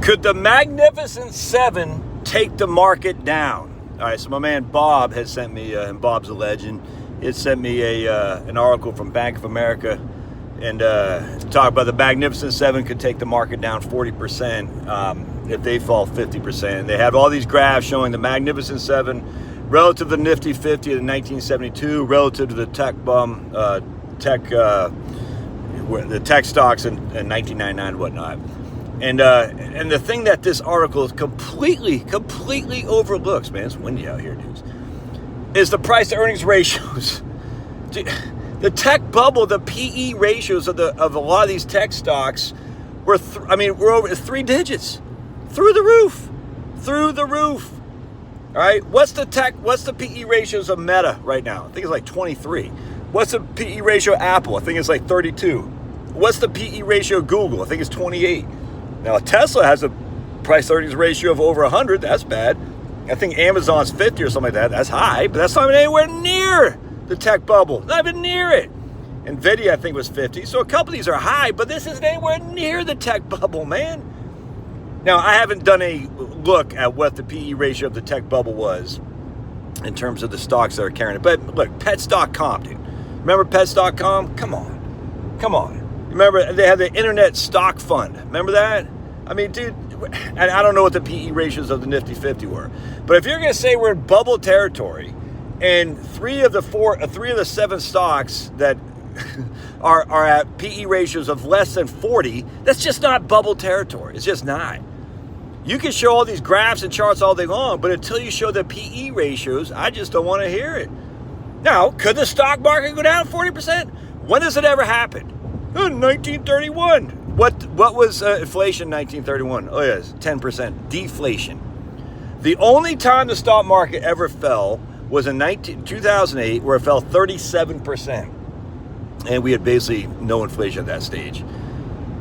Could the Magnificent Seven take the market down? All right, so my man Bob has sent me, and Bob's a legend, he sent me an article from Bank of America and talk about the Magnificent Seven could take the market down 40% if they fall 50%. And they have all these graphs showing the Magnificent Seven relative to the Nifty 50 in 1972, relative to the tech stocks in 1999 and whatnot. And the thing that this article completely overlooks, man, it's windy out here, dudes, is the price to earnings ratios. The tech bubble, the PE ratios of a lot of these tech stocks we're over 3 digits, through the roof. All right, what's the PE ratios of Meta right now? I think it's like 23. What's the PE ratio of Apple? I think it's like 32. What's the PE ratio of Google? I think it's 28. Now, Tesla has a price-earnings ratio of over 100. That's bad. I think Amazon's 50 or something like that. That's high, but that's not even anywhere near the tech bubble. Not even near it. NVIDIA, I think, was 50. So a couple of these are high, but this isn't anywhere near the tech bubble, man. Now, I haven't done a look at what the PE ratio of the tech bubble was in terms of the stocks that are carrying it. But look, dotcom, dude. Remember dotcom? Come on. Remember, they had the Internet Stock Fund. Remember that? I mean, dude, and I don't know what the PE ratios of the Nifty 50 were. But if you're going to say we're in bubble territory, and three of the 7 stocks that are at PE ratios of less than 40, that's just not bubble territory. It's just not. You can show all these graphs and charts all day long, but until you show the PE ratios, I just don't want to hear it. Now, could the stock market go down 40%? When does it ever happen? In 1931. What was inflation in 1931? Oh, yes, 10%. Deflation. The only time the stock market ever fell was in 2008, where it fell 37%. And we had basically no inflation at that stage.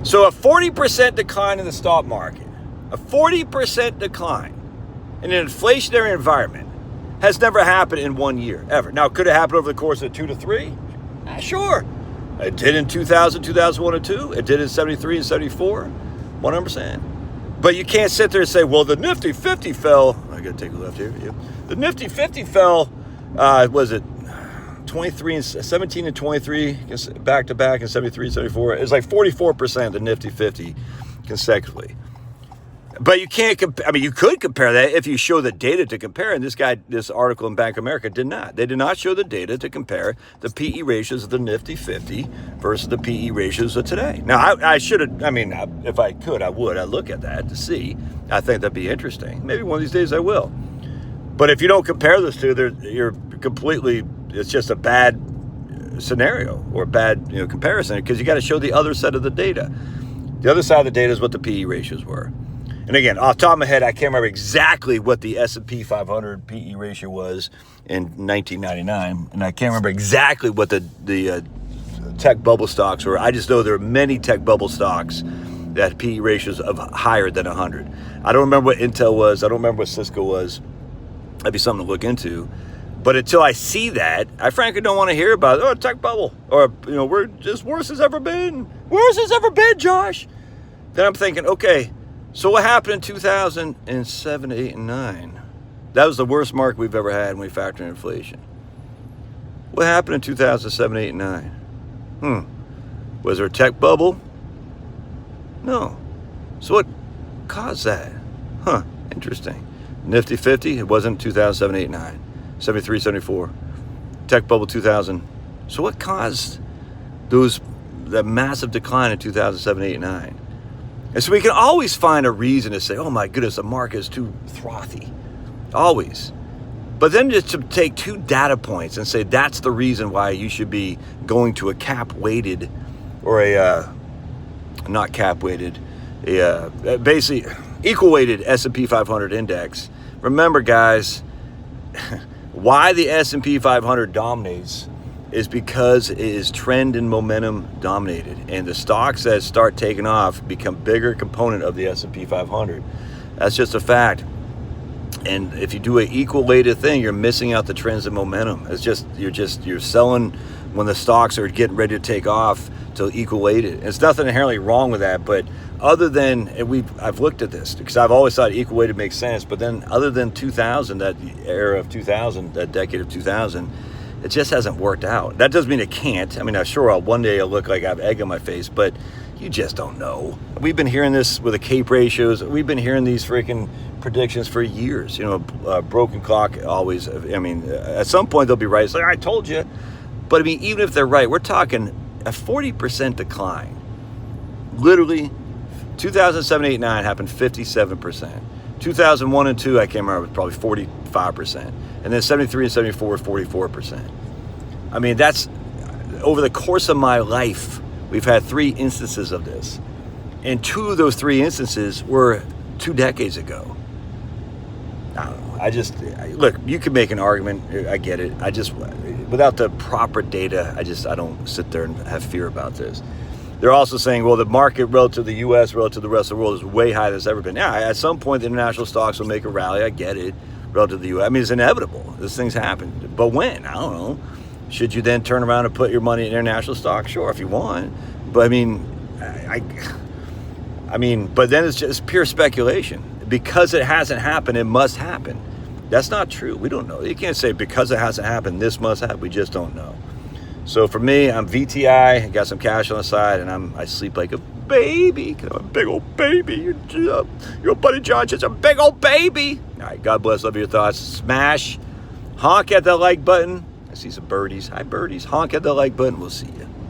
So a 40% decline in the stock market, a 40% decline in an inflationary environment has never happened in 1 year, ever. Now, could it happen over the course of 2 to 3? Sure. It did in 2000, 2001, and 2. It did in 73 and 74, 100%. But you can't sit there and say, well, the Nifty 50 fell. I got to take a left here. Yep. The Nifty 50 fell, was it 23 and 17 and 23 back to back in 73 and 74. It's like 44% the Nifty 50 consecutively. But you can't you could compare that if you show the data to compare. And this article in Bank of America did not. They did not show the data to compare the PE ratios of the Nifty 50 versus the PE ratios of today. Now, I should have, if I could, I would. I'd look at that to see. I think that'd be interesting. Maybe one of these days I will. But if you don't compare those two, it's just a bad scenario or a bad comparison, because you got to show the other side of the data. The other side of the data is what the PE ratios were. And again, off the top of my head, I can't remember exactly what the S&P 500 PE ratio was in 1999, and I can't remember exactly what the tech bubble stocks were. I just know there are many tech bubble stocks that had PE ratios of higher than 100. I don't remember what Intel was. I don't remember what Cisco was. That'd be something to look into. But until I see that, I frankly don't want to hear about it. Oh, tech bubble. Or, we're just worse as ever been. Worse as ever been, Josh. Then I'm thinking, okay, so what happened in 2007, 8, and 9? That was the worst market we've ever had when we factor in inflation. What happened in 2007, 8, and 9? Was there a tech bubble? No. So what caused that? Interesting. Nifty 50, it wasn't 2007, 8, 9. 73, 74. Tech bubble 2000. So what caused that massive decline in 2007, 8, and 9? And so we can always find a reason to say, oh my goodness, the market is too frothy. Always. But then just to take 2 data points and say that's the reason why you should be going to a cap-weighted or not cap-weighted, basically equal-weighted S&P 500 index. Remember, guys, why the S&P 500 dominates is because it is trend and momentum dominated, and the stocks that start taking off become bigger component of the S&P 500. That's just a fact. And if you do an equal weighted thing, you're missing out the trends and momentum. It's just you're selling when the stocks are getting ready to take off to equal weighted. There's nothing inherently wrong with that, but other than, and I've looked at this because I've always thought equal weighted makes sense, but then other than 2000, that era of 2000, that decade of 2000, it just hasn't worked out. That doesn't mean it can't. I mean, I'm sure one day I'll look like I have egg on my face, but you just don't know. We've been hearing this with the CAPE ratios. We've been hearing these freaking predictions for years. You know, broken clock always, I mean, at some point they'll be right. It's like, I told you. But I mean, even if they're right, we're talking a 40% decline. Literally, 2007, 8, 9 happened 57%. 2001 and 2, I can't remember, was probably 45%. And then 73 and 74, 44%. I mean, that's, over the course of my life, we've had 3 instances of this. And 2 of those 3 instances were 2 decades ago. I don't know. Look, you can make an argument. I get it. Without the proper data, I don't sit there and have fear about this. They're also saying, well, the market relative to the U.S., relative to the rest of the world is way higher than it's ever been. Yeah, at some point, the international stocks will make a rally. I get it. Relative to the U.S. I mean, it's inevitable. These things happen. But when? I don't know. Should you then turn around and put your money in international stocks? Sure, if you want. But I mean, but then it's just pure speculation. Because it hasn't happened, it must happen. That's not true. We don't know. You can't say because it hasn't happened, this must happen. We just don't know. So for me, I'm VTI. I got some cash on the side, and I sleep like a baby. I'm a big old baby. Your buddy John is a big old baby. All right, God bless. Love your thoughts. Smash. Honk at the like button. I see some birdies. Hi, birdies. Honk at the like button. We'll see you.